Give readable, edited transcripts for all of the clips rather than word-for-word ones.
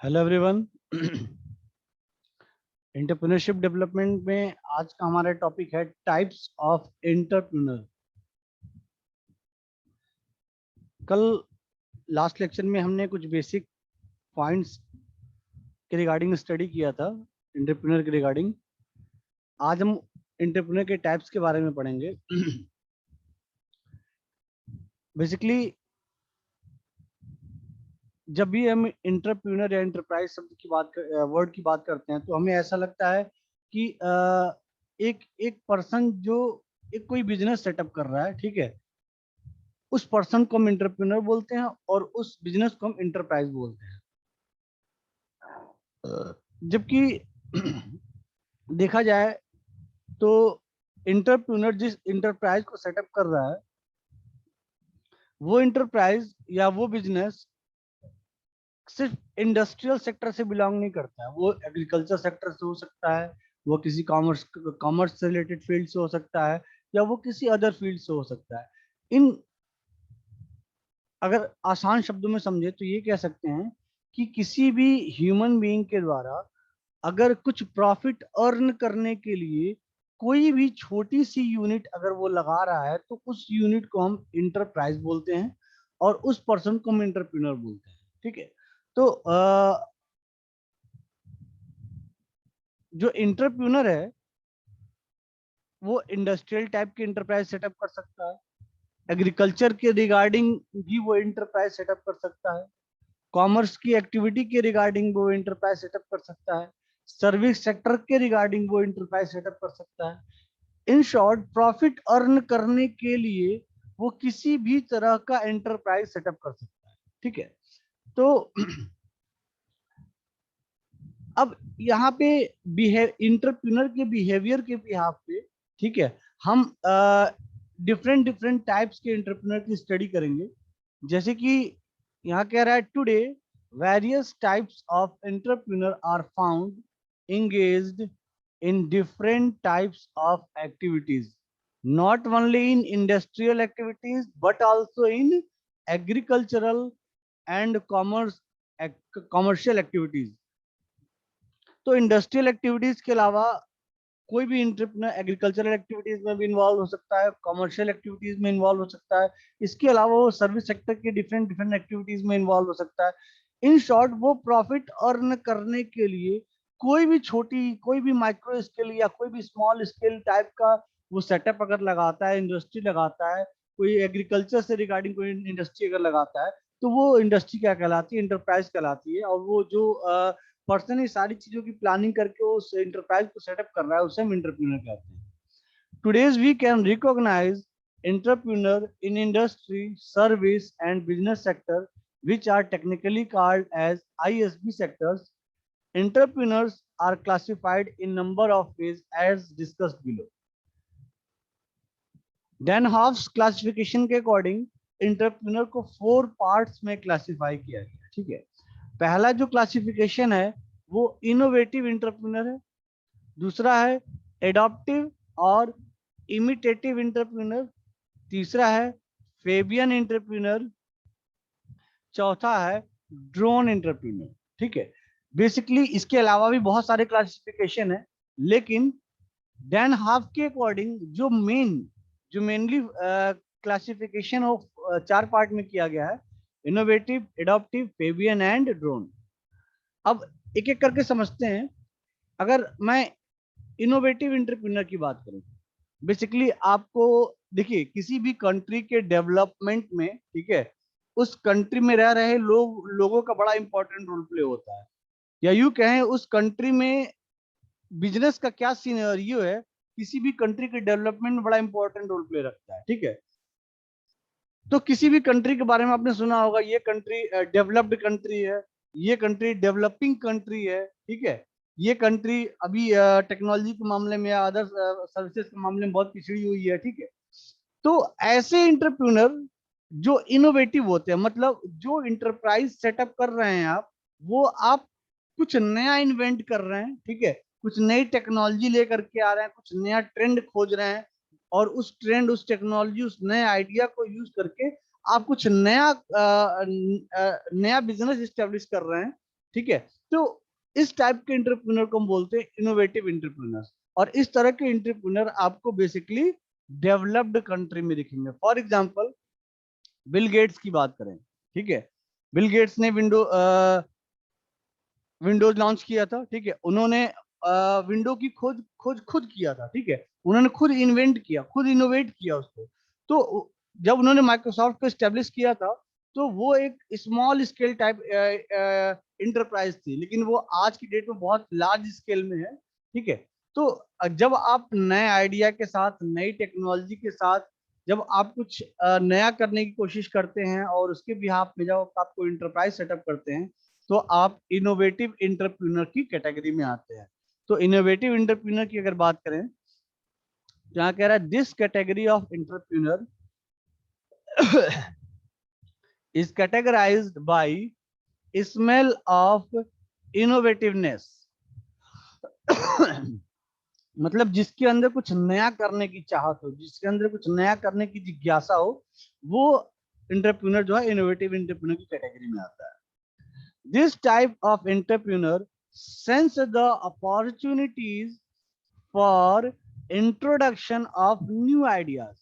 Hello everyone. Entrepreneurship development में आज का हमारा टॉपिक है टाइप्स ऑफ एंटरप्रेन्योर। कल लास्ट लेक्चर में हमने कुछ बेसिक पॉइंट्स के रिगार्डिंग स्टडी किया था एंटरप्रेन्योर के रिगार्डिंग। आज हम एंटरप्रेन्योर के टाइप्स के बारे में पढ़ेंगे। बेसिकली जब भी हम एंटरप्रेन्योर या एंटरप्राइज शब्द की वर्ड की बात करते हैं तो हमें ऐसा लगता है कि एक एक पर्सन जो एक कोई बिजनेस सेटअप कर रहा है, ठीक है, उस पर्सन को हम एंटरप्रेन्योर बोलते हैं और उस बिजनेस को हम एंटरप्राइज बोलते हैं। जबकि देखा जाए तो एंटरप्रेन्योर जिस एंटरप्राइज को सेटअप कर रहा है वो एंटरप्राइज या वो बिजनेस सिर्फ इंडस्ट्रियल सेक्टर से बिलोंग नहीं करता है। वो एग्रीकल्चर सेक्टर से हो सकता है, वो किसी कॉमर्स से रिलेटेड फील्ड से हो सकता है, या वो किसी अदर फील्ड से हो सकता है। इन अगर आसान शब्दों में समझे तो ये कह सकते हैं कि किसी भी ह्यूमन बीइंग के द्वारा अगर कुछ प्रॉफिट अर्न करने के लिए कोई भी छोटी सी यूनिट अगर वो लगा रहा है तो उस यूनिट को हम इंटरप्राइज बोलते हैं और उस पर्सन को हम एंटरप्रेन्योर बोलते हैं। ठीक है, तो जो एंटरप्रेन्योर है वो इंडस्ट्रियल टाइप के इंटरप्राइज सेटअप कर सकता है, एग्रीकल्चर के रिगार्डिंग भी वो इंटरप्राइज सेटअप कर सकता है, कॉमर्स की एक्टिविटी के रिगार्डिंग वो इंटरप्राइज सेटअप कर सकता है, सर्विस सेक्टर के रिगार्डिंग वो इंटरप्राइज सेटअप कर सकता है। इन शॉर्ट प्रॉफिट अर्न करने के लिए वो किसी भी तरह का एंटरप्राइज सेटअप कर सकता है। ठीक है, तो अब यहाँ पे इंटरप्रेन्योर के बिहेवियर के बिहाफ पे, ठीक है, हम डिफरेंट डिफरेंट टाइप्स के एंटरप्रेन्योर की स्टडी करेंगे। जैसे कि यहाँ कह रहा है today various types of entrepreneur are found engaged in different types of activities, not only in industrial activities but also in agricultural and commercial activities। तो इंडस्ट्रियल एक्टिविटीज के अलावा कोई भी एंटरप्रेन्योर एग्रीकल्चरल एक्टिविटीज में भी इन्वॉल्व हो सकता है, कमर्शियल एक्टिविटीज में इन्वॉल्व हो सकता है, इसके अलावा वो सर्विस सेक्टर के डिफरेंट डिफरेंट एक्टिविटीज में इन्वॉल्व हो सकता है। इन शॉर्ट वो प्रॉफिट अर्न करने के लिए कोई भी माइक्रो स्केल या कोई भी स्मॉल स्केल टाइप का वो सेटअप अगर लगाता है, इंडस्ट्री लगाता है, कोई एग्रीकल्चर से रिगार्डिंग कोई इंडस्ट्री अगर लगाता है तो वो इंडस्ट्री क्या कहलाती है, इंटरप्राइज कहलाती है। और वो जो पर्सन इस सारी चीजों की प्लानिंग करके उस इंटरप्राइज को सेटअप कर रहा है उसे हम एंटरप्रेन्योर कहते हैं। Today's we can recognise entrepreneur in industry, service and business sector which are technically called as ISB sectors. Entrepreneurs are classified in number of ways as discussed below. Danhof's classification के according entrepreneur को 4 parts में classify किया गया। ठीक है, पहला जो classification है वो इनोवेटिव एंटरप्रेन्योर है, दूसरा है एडॉप्टिव और इमिटेटिव एंटरप्रेन्योर, तीसरा है फेबियन एंटरप्रेन्योर, चौथा है ड्रोन एंटरप्रेन्योर। ठीक है, बेसिकली इसके अलावा भी बहुत सारे क्लासिफिकेशन है, लेकिन डैन हाफ के अकॉर्डिंग जो मेनली क्लासिफिकेशन ऑफ 4 पार्ट में किया गया है, innovative, adaptive, Fabian and drone. अब एक एक करके समझते हैं। अगर मैं इनोवेटिव एंटरप्रेन्योर की बात करूं, बेसिकली आपको देखिए किसी भी कंट्री के डेवलपमेंट में, ठीक है, उस कंट्री में रह रहे लोगों का बड़ा इंपॉर्टेंट रोल प्ले होता है, या यूं कहें उस कंट्री में बिजनेस का क्या सिनेरियो है किसी भी कंट्री के डेवलपमेंट में बड़ा इंपॉर्टेंट रोल प्ले रखता है। ठीक है, तो किसी भी कंट्री के बारे में आपने सुना होगा, ये कंट्री डेवलप्ड कंट्री है, ये कंट्री डेवलपिंग कंट्री है। ठीक है, ये कंट्री अभी टेक्नोलॉजी के मामले में या अदर सर्विसेज के मामले में बहुत पिछड़ी हुई है। ठीक है, तो ऐसे इंटरप्रेन्योर जो इनोवेटिव होते हैं, मतलब जो इंटरप्राइज सेटअप कर रहे हैं आप कुछ नया इन्वेंट कर रहे हैं, ठीक है, कुछ नई टेक्नोलॉजी लेकर के आ रहे हैं, कुछ नया ट्रेंड खोज रहे हैं, और उस ट्रेंड, उस टेक्नोलॉजी, उस नए आइडिया को यूज करके आप कुछ नया बिजनेस स्टेब्लिश कर रहे हैं, ठीक है। तो इस टाइप के एंटरप्रेन्योर को हम बोलते हैं इनोवेटिव एंटरप्रेन्योर्स। और इस तरह के एंटरप्रेन्योर आपको बेसिकली डेवलप्ड कंट्री में दिखेंगे। फॉर एग्जांपल बिल गेट्स की बात करें, ठीक है, बिल गेट्स ने विंडोज लॉन्च किया था, ठीक है, उन्होंने विंडो की खोज खोज खुद किया था, ठीक है, उन्होंने खुद इन्वेंट किया, खुद इनोवेट किया उसको। तो जब उन्होंने माइक्रोसॉफ्ट को एस्टेब्लिश किया था तो वो एक स्मॉल स्केल टाइप इंटरप्राइज थी, लेकिन वो आज की डेट में बहुत लार्ज स्केल में है, ठीक है। तो जब आप नए आइडिया के साथ, नई टेक्नोलॉजी के साथ जब आप कुछ नया करने की कोशिश करते हैं और उसके बिहाफ में जब आप कोई इंटरप्राइज सेटअप करते हैं तो आप इनोवेटिव एंटरप्रेन्योर की कैटेगरी में आते हैं। तो इनोवेटिव एंटरप्रेन्योर की अगर बात करें तो यहाँ कह रहा है this category of entrepreneur is categorized by smell of innovativeness मतलब जिसके अंदर कुछ नया करने की चाहत हो, जिसके अंदर कुछ नया करने की जिज्ञासा हो, वो एंटरप्रेन्योर जो है इनोवेटिव एंटरप्रेन्योर की कैटेगरी में आता है। This type of entrepreneur sense the opportunities for introduction of new ideas।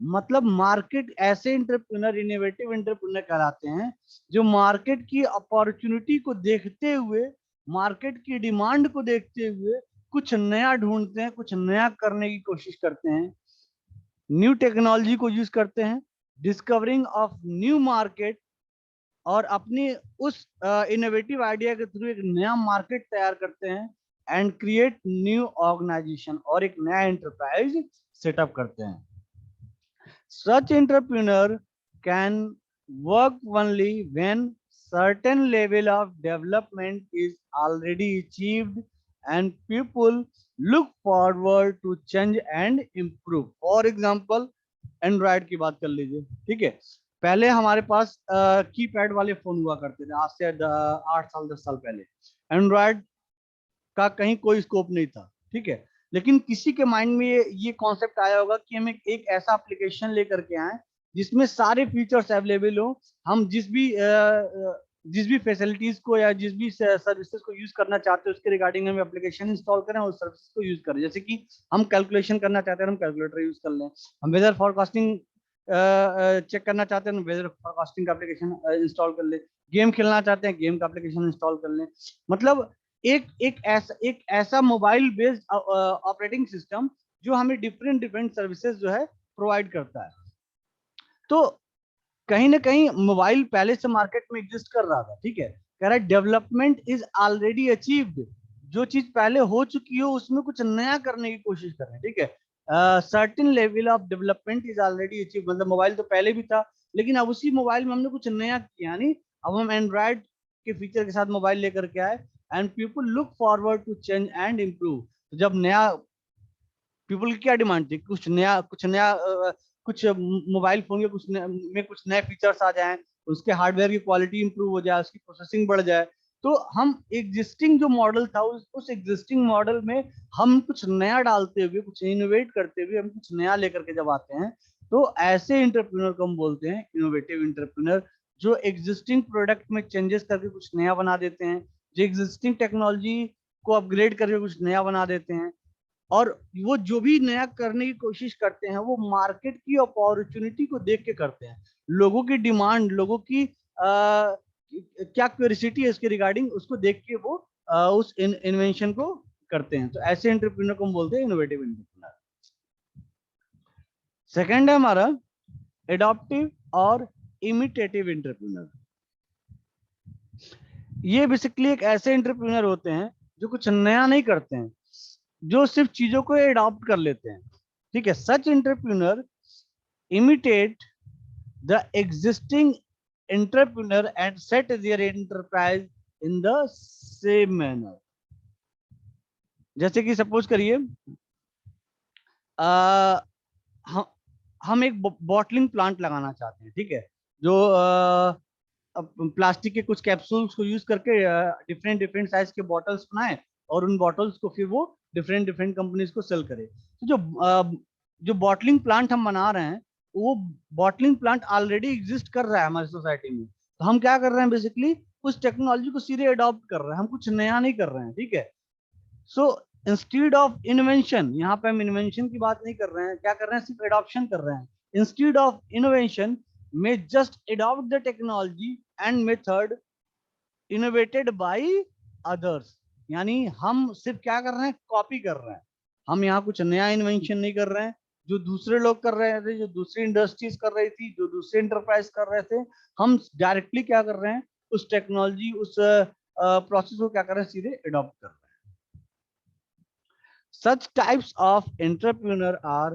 मतलब मार्केट ऐसे एंटरप्रेन्योर इनोवेटिव एंटरप्रेन्योर कहलाते हैं जो मार्केट की अपॉर्चुनिटी को देखते हुए, मार्केट की डिमांड को देखते हुए कुछ नया ढूंढते हैं, कुछ नया करने की कोशिश करते हैं, न्यू टेक्नोलॉजी को यूज करते हैं, डिस्कवरिंग ऑफ न्यू मार्केट, और अपनी उस इनोवेटिव आइडिया के थ्रू एक नया मार्केट तैयार करते हैं, एंड क्रिएट न्यू ऑर्गेनाइजेशन, और एक नया एंटरप्राइज सेटअप करते हैं। Such entrepreneur can work only when certain level of development is already achieved and people look forward to change and improve। For example, Android की बात कर लीजिए, ठीक है, पहले हमारे पास कीपैड वाले फोन हुआ करते थे, आज से 8 साल 10 साल पहले एंड्रॉयड का कहीं कोई स्कोप नहीं था, ठीक है। लेकिन किसी के माइंड में ये कॉन्सेप्ट आया होगा कि हम एक ऐसा एप्लीकेशन लेकर के आए जिसमें सारे फीचर्स अवेलेबल हो, हम जिस भी फैसिलिटीज को या जिस भी सर्विसेज को यूज करना चाहते हैं उसके रिगार्डिंग हम एप्लीकेशन इंस्टॉल करें और सर्विसेज को यूज करें। जैसे कि हम कैलकुलेशन करना चाहते हैं हम कैलकुलेटर यूज कर लें, हम वेदर फॉरकास्टिंग चेक करना चाहते हैं वेदर फॉरकास्टिंग का एप्लीकेशन इंस्टॉल कर ले, गेम खेलना चाहते हैं गेम का एप्लीकेशन इंस्टॉल कर लें। मतलब एक ऐसा मोबाइल बेस्ड ऑपरेटिंग सिस्टम जो हमें डिफरेंट डिफरेंट सर्विसेज जो है प्रोवाइड करता है। तो कहीं ना कहीं मोबाइल पहले से मार्केट में एग्जिस्ट कर रहा था, ठीक है, कह रहा है डेवलपमेंट इज ऑलरेडी अचीव्ड, जो चीज पहले हो चुकी हो उसमें कुछ नया करने की कोशिश कर रहे हैं, ठीक है। Certain level of development is already achieve, मतलब मोबाइल तो पहले भी था लेकिन अब उसी मोबाइल में हमने कुछ नया किया, यानी अब हम एंड्रॉइड के फीचर के साथ मोबाइल लेकर के आए, and people look forward to change and improve. तो जब नया, पीपल की क्या डिमांड थी, कुछ नया कुछ मोबाइल फोन के कुछ नए फीचर्स आ जाएं, उसके हार्डवेयर की क्वालिटी इंप्रूव हो जाए, उसकी प्रोसेसिंग बढ़ जाए, तो हम एग्जिस्टिंग जो मॉडल था उस एग्जिस्टिंग मॉडल में हम कुछ नया डालते हुए, कुछ इनोवेट करते हुए हम कुछ नया लेकर के जब आते हैं तो ऐसे इंटरप्रेन्योर को हम बोलते हैं इनोवेटिव इंटरप्रेन्योर, जो एग्जिस्टिंग प्रोडक्ट में चेंजेस करके कुछ नया बना देते हैं, जो एग्जिस्टिंग टेक्नोलॉजी को अपग्रेड करके कुछ नया बना देते हैं, और वो जो भी नया करने की कोशिश करते हैं वो मार्केट की अपॉर्चुनिटी को देख के करते हैं, लोगों की डिमांड, लोगों की क्या क्यूरियोसिटी है इसके रिगार्डिंग, उसको देख के वो उस इन्वेंशन को करते हैं। तो ऐसे एंटरप्रेन्योर को हम बोलते हैं इनोवेटिव एंटरप्रेन्योर। सेकंड है हमारा एडॉप्टिव और इमिटेटिव एंटरप्रेन्योर। ये बेसिकली एक ऐसे एंटरप्रेन्योर होते हैं जो कुछ नया नहीं करते हैं, जो सिर्फ चीजों को एडॉप्ट कर लेते हैं, ठीक है। Such entrepreneur imitate the existing entrepreneur and set their enterprise in the same manner. जैसे कि सपोज करिए हम एक बॉटलिंग प्लांट लगाना चाहते हैं, ठीक है, जो प्लास्टिक के कुछ कैप्सूल्स को यूज करके डिफरेंट डिफरेंट साइज के बॉटल्स बनाए और उन बॉटल्स को फिर वो डिफरेंट डिफरेंट कंपनीज को सेल करे। तो जो बॉटलिंग प्लांट हम बना रहे हैं वो बॉटलिंग प्लांट ऑलरेडी एग्जिस्ट कर रहा है हमारी सोसाइटी में, तो हम क्या कर रहे हैं, बेसिकली उस टेक्नोलॉजी को सीधे अडॉप्ट कर रहे हैं, हम कुछ नया नहीं कर रहे हैं, ठीक है। सो इंस्टीड ऑफ इन्वेंशन, यहाँ पे हम इन्वेंशन की बात नहीं कर रहे हैं, क्या कर रहे हैं, सिर्फ एडॉप्शन कर रहे हैं। इंस्टीड ऑफ इनोवेशन में just adopt the technology and method innovated by others, यानी हम सिर्फ क्या कर रहे हैं, कॉपी कर रहे हैं। हम यहाँ कुछ नया इन्वेंशन नहीं कर रहे हैं, जो दूसरे लोग कर रहे थे, जो दूसरी इंडस्ट्रीज कर रही थी, जो दूसरे इंटरप्राइज कर रहे थे, हम डायरेक्टली क्या कर रहे हैं, उस टेक्नोलॉजी, उस प्रोसेस को क्या कर रहे हैं, सीधे अडॉप्ट कर रहे हैं। Such types of entrepreneur are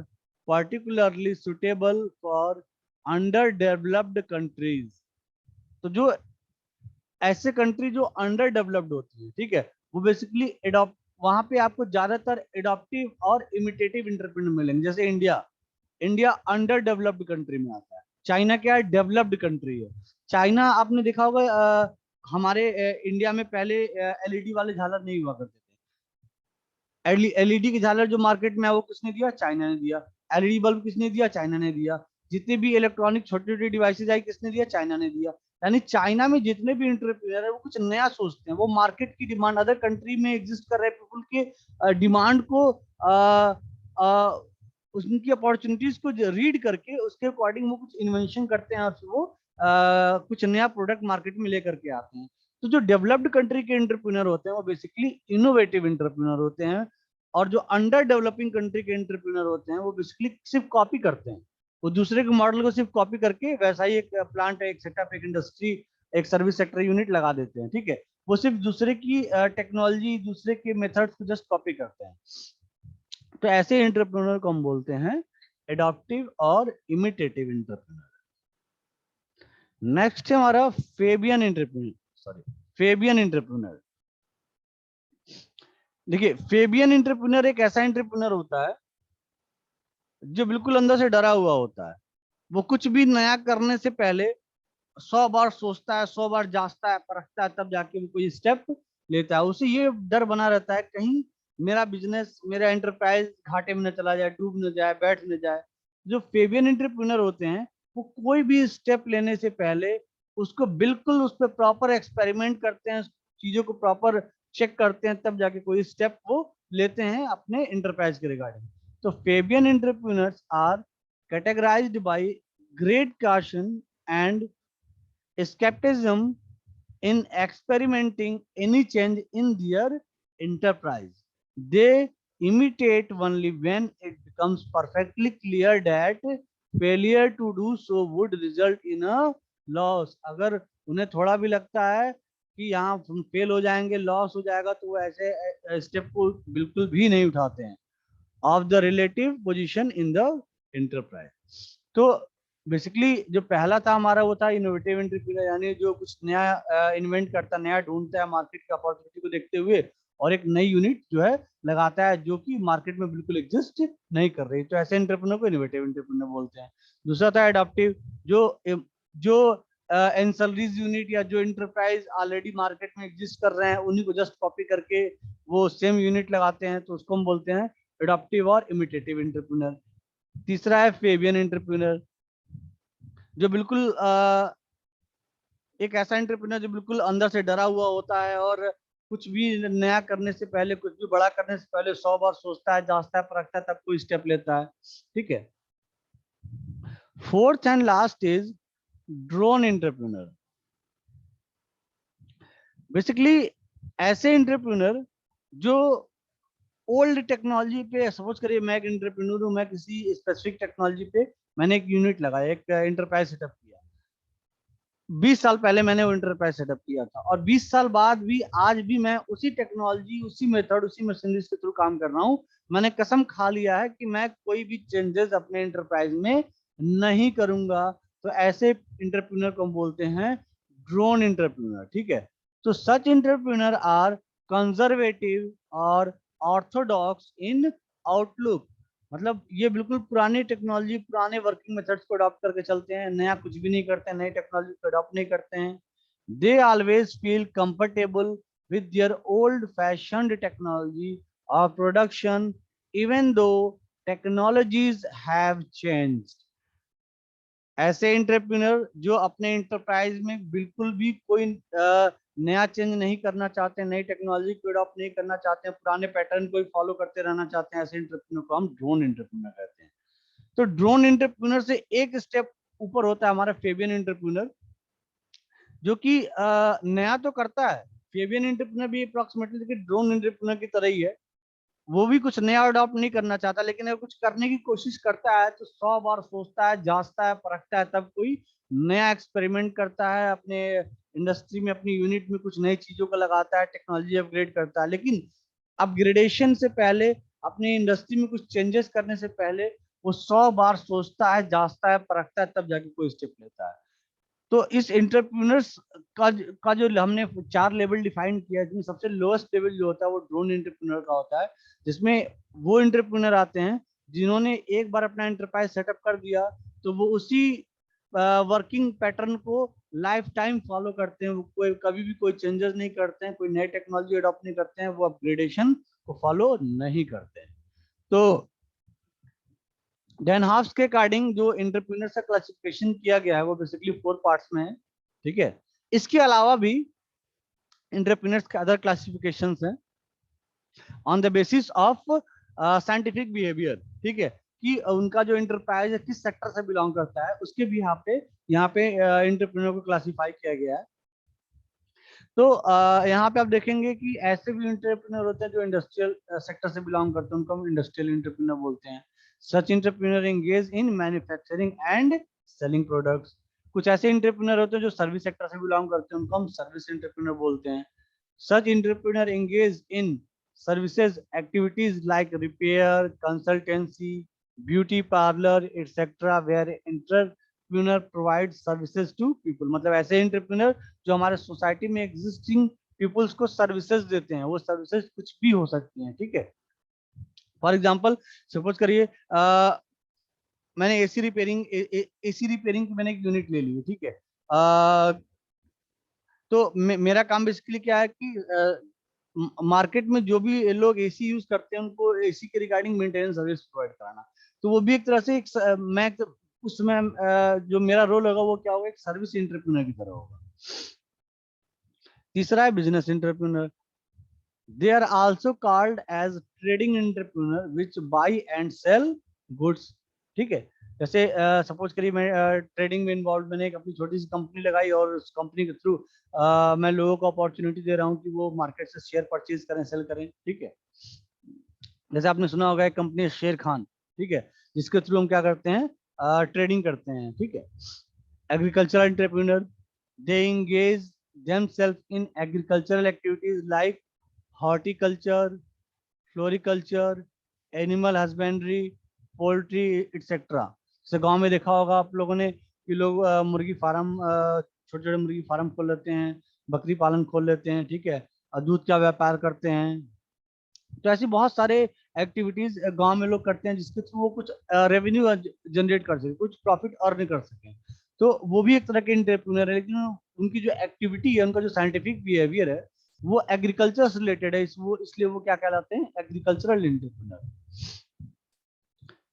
particularly suitable for underdeveloped countries. तो जो ऐसे कंट्री जो अंडर डेवलप्ड होती है, ठीक है, वो बेसिकली एडॉप्ट, वहां पे आपको ज्यादातर एडॉप्टिव और इमिटेटिव इंटरप्रेन्योर मिलेंगे। जैसे India, India under developed country में आता है। चाइना क्या है, डेवलप्ड कंट्री है। चाइना आपने देखा होगा, हमारे इंडिया में पहले एलईडी वाले झालर नहीं हुआ करते थे। एलईडी की झालर जो मार्केट में है वो किसने दिया, चाइना ने दिया। एलईडी बल्ब किसने दिया, चाइना ने दिया। जितने भी इलेक्ट्रॉनिक छोटे छोटे डिवाइसेज आई, किसने दिया, चाइना ने दिया। यानी चाइना में जितने भी इंटरप्रेन्योर है वो कुछ नया सोचते हैं, वो मार्केट की डिमांड, अदर कंट्री में एग्जिस्ट कर रहे पीपल के डिमांड को उनकी अपॉर्चुनिटीज को रीड करके उसके अकॉर्डिंग वो कुछ इन्वेंशन करते हैं और फिर वो कुछ नया प्रोडक्ट मार्केट में लेकर के आते हैं। तो जो डेवलप्ड कंट्री के इंटरप्रेन्योर होते हैं वो बेसिकली इनोवेटिव इंटरप्रेन्योर होते हैं, और जो अंडर डेवलपिंग कंट्री के इंटरप्रेन्योर होते हैं वो बेसिकली सिर्फ कॉपी करते हैं। वो दूसरे के मॉडल को सिर्फ कॉपी करके वैसा ही एक प्लांट, एक सेटअप, एक इंडस्ट्री, एक सर्विस सेक्टर यूनिट लगा देते हैं, ठीक है। वो सिर्फ दूसरे की टेक्नोलॉजी, दूसरे के मेथड्स को जस्ट कॉपी करते हैं। तो ऐसे इंटरप्रेन्योर को हम बोलते हैं एडॉप्टिव और इमिटेटिव इंटरप्रेन्योर। नेक्स्ट है हमारा Fabian entrepreneur, sorry, Fabian entrepreneur. देखिए, फेबियन इंटरप्रेन्योर एक ऐसा इंटरप्रेन्योर होता है जो बिल्कुल अंदर से डरा हुआ होता है। वो कुछ भी नया करने से पहले 100 बार सोचता है, 100 बार जांचता है, परखता है, तब जाके वो कोई स्टेप लेता है। उसे ये डर बना रहता है कहीं मेरा बिजनेस, मेरा एंटरप्राइज घाटे में न चला जाए, डूब न जाए, बैठ न जाए। जो फेबियन एंटरप्रेन्योर होते हैं वो कोई भी स्टेप लेने से पहले उसको बिल्कुल उस पर प्रॉपर एक्सपेरिमेंट करते हैं, चीजों को प्रॉपर चेक करते हैं, तब जाके कोई स्टेप वो लेते हैं अपने एंटरप्राइज के रिगार्डिंग। तो Fabian entrepreneurs are categorised by great caution and skepticism in experimenting any change in their enterprise. They imitate only when it becomes perfectly clear that failure to do so would result in a loss. अगर उन्हें थोड़ा भी लगता है कि यहाँ हम fail हो जाएंगे, लॉस हो जाएगा, तो वो ऐसे स्टेप को बिल्कुल भी नहीं उठाते हैं। Of the relative position in the enterprise. तो बेसिकली जो पहला था हमारा वो था इनोवेटिव एंटरप्रेन्योर, यानी जो कुछ नया इन्वेंट करता, नया ढूंढता है मार्केट की अपॉर्चुनिटी को देखते हुए, और एक नई यूनिट जो है लगाता है जो कि मार्केट में बिल्कुल एग्जिस्ट नहीं कर रही। तो ऐसे एंटरप्रेन्योर को इनोवेटिव एंटरप्रेन्योर बोलते हैं। दूसरा था एडॉप्टिव, जो एंसलरीज यूनिट या जो इंटरप्राइज ऑलरेडी मार्केट में एग्जिस्ट कर रहे हैं उन्हीं को जस्ट कॉपी करके वो सेम यूनिट लगाते हैं, तो उसको हम बोलते हैं एडॉप्टिव और इमिटेटिव इंटरप्रेन्योर। तीसरा है फेबियन इंटरप्रेन्योर, जो बिल्कुल एक ऐसा इंटरप्रेन्योर जो बिल्कुल अंदर से डरा हुआ होता है और कुछ भी नया करने से पहले, कुछ भी बड़ा करने से पहले 100 बार सोचता है, जांचता है, परखता है, तब कोई स्टेप लेता है, ठीक है। Fourth and last is drone entrepreneur. Basically ऐसे इंटरप्रेन्योर जो ओल्ड टेक्नोलॉजी पे, सपोज करिए मैं एक इंटरप्रेन्योर हूँ, मैं किसी स्पेसिफिक टेक्नोलॉजी पे मैंने एक यूनिट लगाया, एक इंटरप्राइज सेटअप किया। 20 साल पहले मैंने वो इंटरप्राइज सेटअप किया था, और 20 साल बाद भी आज भी मैं उसी टेक्नोलॉजी, उसी मेथड, उसी मशीनरी के थ्रू काम कर रहा हूँ। मैंने कसम खा लिया है कि मैं कोई भी चेंजेस अपने इंटरप्राइज में नहीं करूंगा। तो ऐसे इंटरप्रेन्योर को हम बोलते हैं ड्रोन इंटरप्रेन्योर, ठीक है। तो सच इंटरप्रेन्योर आर कंजर्वेटिव और ऑर्थोडॉक्स इन आउटलुक, मतलब ये बिल्कुल पुरानी टेक्नोलॉजी, पुराने वर्किंग मेथड्स को अडॉप्ट करके चलते हैं, नया कुछ भी नहीं करते हैं, नई टेक्नोलॉजी को अडॉप्ट नहीं करते हैं। They always feel comfortable with their old fashioned technology और production even though technologies have changed. ऐसे एंटरप्रेन्योर जो अपने इंटरप्राइज में बिल्कुल भी कोई नया चेंज नहीं करना चाहते, नई टेक्नोलॉजी को अडॉप्ट नहीं करना चाहते हैं, पुराने पैटर्न को ही फॉलो करते रहना चाहते हैं, ऐसे एंटरप्रेन्योर को हम ड्रोन एंटरप्रेन्योर कहते हैं। तो ड्रोन एंटरप्रेन्योर से एक स्टेप ऊपर होता है हमारा फेबियन एंटरप्रेन्योर, जो कि नया तो करता है। फेबियन एंटरप्रेन्योर भी अप्रोक्सीमेटली ड्रोन एंटरप्रेन्योर की तरह ही है, वो भी कुछ नया अडॉप्ट नहीं करना चाहता, लेकिन अगर कुछ करने की कोशिश करता है तो 100 बार सोचता है, जांचता है, परखता है, तब कोई नया एक्सपेरिमेंट करता है, अपने इंडस्ट्री में, अपनी यूनिट में कुछ नई चीजों को लगाता है, टेक्नोलॉजी अपग्रेड करता है। लेकिन अपग्रेडेशन से पहले, अपनी इंडस्ट्री में कुछ चेंजेस करने से पहले वो 100 बार सोचता है, जांचता है, परखता है, तब जाके कोई स्टेप लेता है। तो इस एंटरप्रेन्योर्स का जो हमने 4 लेवल डिफाइन किया है, जिसमें सबसे लोएस्ट लेवल जो होता है वो ड्रोन एंटरप्रेन्योर का होता है, जिसमें वो एंटरप्रेन्योर आते हैं जिन्होंने एक बार अपना एंटरप्राइज सेटअप कर दिया तो वो उसी वर्किंग पैटर्न को लाइफ टाइम फॉलो करते हैं, वो कोई कभी भी कोई चेंजेस नहीं करते हैं, कोई नई टेक्नोलॉजी अडॉप्ट नहीं करते हैं, वो अपग्रेडेशन को फॉलो नहीं करते हैं। तो डैन हाफ्स के अकॉर्डिंग जो एंटरप्रेन्योर का क्लासिफिकेशन किया गया है वो बेसिकली 4 पार्ट्स में है, ठीक है। इसके अलावा भी एंटरप्रेन्योर्स के अदर क्लासिफिकेशंस हैं on the basis of scientific behaviour, ठीक है, कि उनका जो एंटरप्राइज है किस सेक्टर से बिलोंग करता है, उसके भी यहाँ पे एंटरप्रेन्योर को क्लासिफाई किया गया है। तो यहाँ पे आप देखेंगे कि ऐसे भी एंटरप्रेन्योर होते हैं जो इंडस्ट्रियल सेक्टर से बिलोंग करते हैं, उनको हम इंडस्ट्रियल एंटरप्रेन्योर बोलते हैं। Such entrepreneur engage in manufacturing and selling products. कुछ ऐसे एंटरप्रेन्योर होते हैं जो सर्विस सेक्टर से बिलोंग करते हैं, उनको हम सर्विस एंटरप्रेन्योर बोलते हैं। Such entrepreneur engage in services activities like repair, consultancy, beauty parlor, etc. where entrepreneur provides services to people। मतलब ऐसे एंटरप्रेन्योर जो हमारे सोसाइटी में एग्जिस्टिंग पीपल्स को सर्विसेज देते हैं, वो सर्विसेज कुछ भी हो सकती हैं, ठीक है। फॉर एग्जांपल सपोज करिए मैंने एसी रिपेयरिंग एसी रिपेयरिंग की मैंने एक यूनिट ले ली है, ठीक है। तो मेरा काम बेसिकली क्या है कि मार्केट में जो भी लोग एसी यूज करते हैं उनको एसी के रिगार्डिंग मेंटेनेंस सर्विस प्रोवाइड कराना। तो वो भी एक तरह से मैं उसमें जो मेरा रोल होगा वो क्या होगा, एक सर्विस एंटरप्रेन्योर की तरह होगा। तीसरा है business entrepreneur. They are also called as trading entrepreneur which buy and sell goods, ठीक है। जैसे सपोज करिए मैं ट्रेडिंग में इन्वॉल्व, मैंने एक अपनी छोटी सी कंपनी लगाई और उस कंपनी के थ्रू मैं लोगों को अपॉर्चुनिटी दे रहा हूँ कि वो मार्केट से शेयर परचेज करें, सेल करें, ठीक है। जैसे आपने सुना होगा एक कंपनी है शेर खान, ठीक है, जिसके थ्रू हम क्या करते हैं, ट्रेडिंग करते हैं, ठीक है। Agricultural entrepreneur, they engage themselves in agricultural activities like horticulture, floriculture, animal husbandry, poultry etcetera. जैसे गांव में देखा होगा आप लोगों ने कि लोग मुर्गी फार्म, छोटे छोटे मुर्गी फार्म खोल लेते हैं, बकरी पालन खोल लेते हैं, ठीक है, और दूध का व्यापार करते हैं। तो ऐसी बहुत सारे एक्टिविटीज गांव में लोग करते हैं जिसके थ्रू वो कुछ रेवेन्यू जनरेट कर सके, कुछ प्रॉफिट अर्न कर सके। तो वो भी एक तरह के एंटरप्रेन्योर है, लेकिन उनकी जो एक्टिविटी है, उनका जो साइंटिफिक बिहेवियर है वो एग्रीकल्चर से रिलेटेड है, इसलिए वो क्या कहलाते हैं, एग्रीकल्चरल एंटरप्रेन्योर।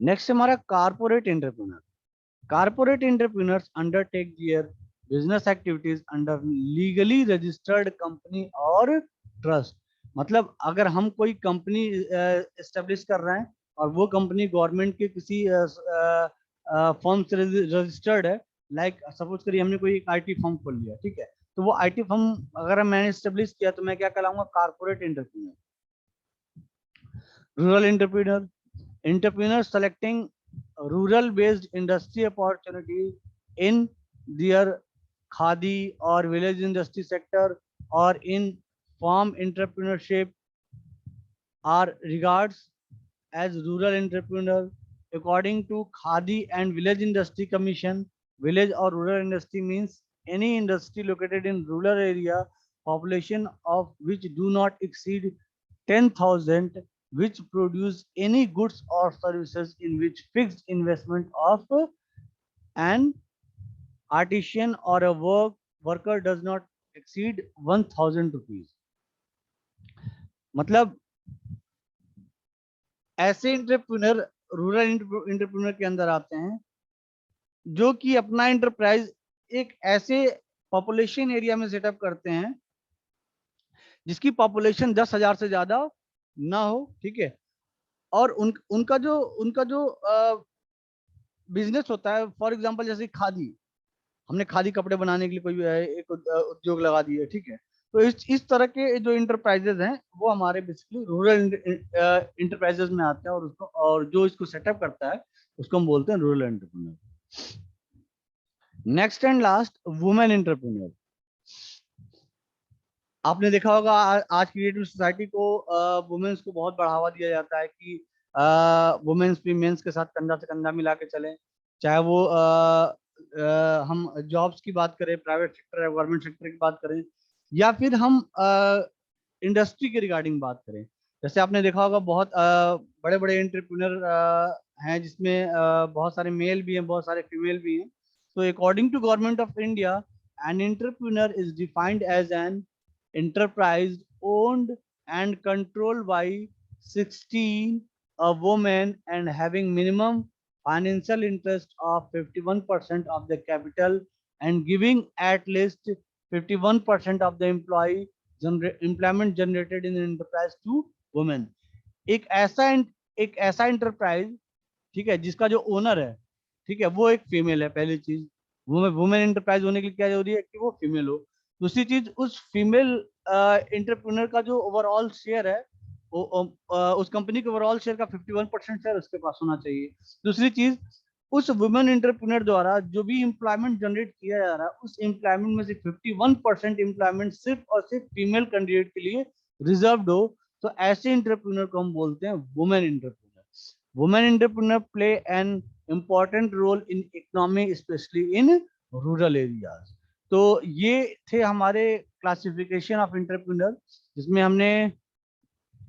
नेक्स्ट हमारा corporate entrepreneur. Corporate entrepreneurs undertake their business activities under legally registered company और ट्रस्ट। मतलब अगर हम कोई कंपनी एस्टेब्लिश कर रहे हैं और वो कंपनी गवर्नमेंट के किसी फॉर्म से रजिस्टर्ड है, लाइक सपोज करिए हमने कोई एक आईटी फॉर्म खोल लिया, ठीक है, तो वो आईटी फर्म अगर मैंने एस्टेब्लिश किया तो मैं क्या कहलाऊंगा, corporate entrepreneur. Rural entrepreneur, entrepreneur selecting rural based industry opportunities in their khadi or village industry sector or in farm entrepreneurship are regards as rural entrepreneur. According to Khadi and Village Industry Commission, village or rural industry means any industry located in rural area, population of which do not exceed 10,000, which produce any goods or services in which fixed investment of an artisan or a worker does not exceed 1,000 rupees। मतलब ऐसे entrepreneur rural entrepreneur के अंदर आते हैं जो कि अपना enterprise एक ऐसे पॉपुलेशन एरिया में सेटअप करते हैं जिसकी पॉपुलेशन 10,000 से ज्यादा ना हो, ठीक है। और उनका जो बिजनेस होता है, फॉर एग्जांपल जैसे खादी, हमने खादी कपड़े बनाने के लिए कोई एक उद्योग लगा दिया, ठीक है। तो इस तरह के जो इंटरप्राइजेज हैं वो हमारे बेसिकली रूरल इंटरप्राइजेज में आते हैं, और उसको, और जो इसको सेटअप करता है उसको हम बोलते हैं rural entrepreneur. Next and last, women entrepreneur. आपने देखा होगा आज की डेट में सोसाइटी को वुमेन्स को बहुत बढ़ावा दिया जाता है कि वुमेन्स भी मेंस के साथ कंधा से कंधा मिला के चलें, चाहे वो हम जॉब्स की बात करें, प्राइवेट सेक्टर या गवर्नमेंट सेक्टर की बात करें, या फिर हम इंडस्ट्री के रिगार्डिंग बात करें। जैसे आपने देखा होगा बहुत बड़े बड़े एंटरप्रेन्योर हैं, जिसमें बहुत सारे मेल भी हैं, बहुत सारे फीमेल भी हैं। तो according to government of India, an entrepreneur is defined as an enterprise owned and controlled by 16 a woman and having minimum financial interest of 51% of the capital and giving at least 51% of the employment generated in an enterprise to women। एक ऐसा enterprise, ठीक है, जिसका जो owner है, ठीक है, वो एक फीमेल है। पहली चीज, वुमेन एंटरप्राइज होने के लिए क्या जरूरी है कि वो फीमेल हो। दूसरी चीज, उस फीमेल एंटरप्रेन्योर का जो ओवरऑल शेयर है, उस कंपनी के ओवरऑल शेयर का 51% शेयर उसके पास होना चाहिए। दूसरी चीज, उस वुमेन एंटरप्रेन्योर द्वारा जो भी एम्प्लॉयमेंट जनरेट किया जा रहा है, उस एम्प्लॉयमेंट में से 51% एम्प्लॉयमेंट सिर्फ और सिर्फ फीमेल कैंडिडेट के लिए रिजर्व्ड हो, तो ऐसे एंटरप्रेन्योर को हम बोलते हैं women entrepreneur. Women entrepreneurs play an important role in economy, especially in rural areas। तो ये थे हमारे क्लासिफिकेशन ऑफ एंटरप्रेन्योर, जिसमें हमने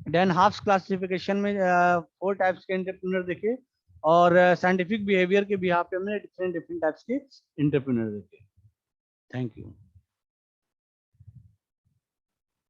डेन हाफ्स क्लासिफिकेशन में 4 टाइप्स के एंटरप्रेन्योर देखे, और साइंटिफिक बिहेवियर के बिहाफ पे हमने डिफरेंट डिफरेंट टाइप्स के एंटरप्रेन्योर देखे। Thank you.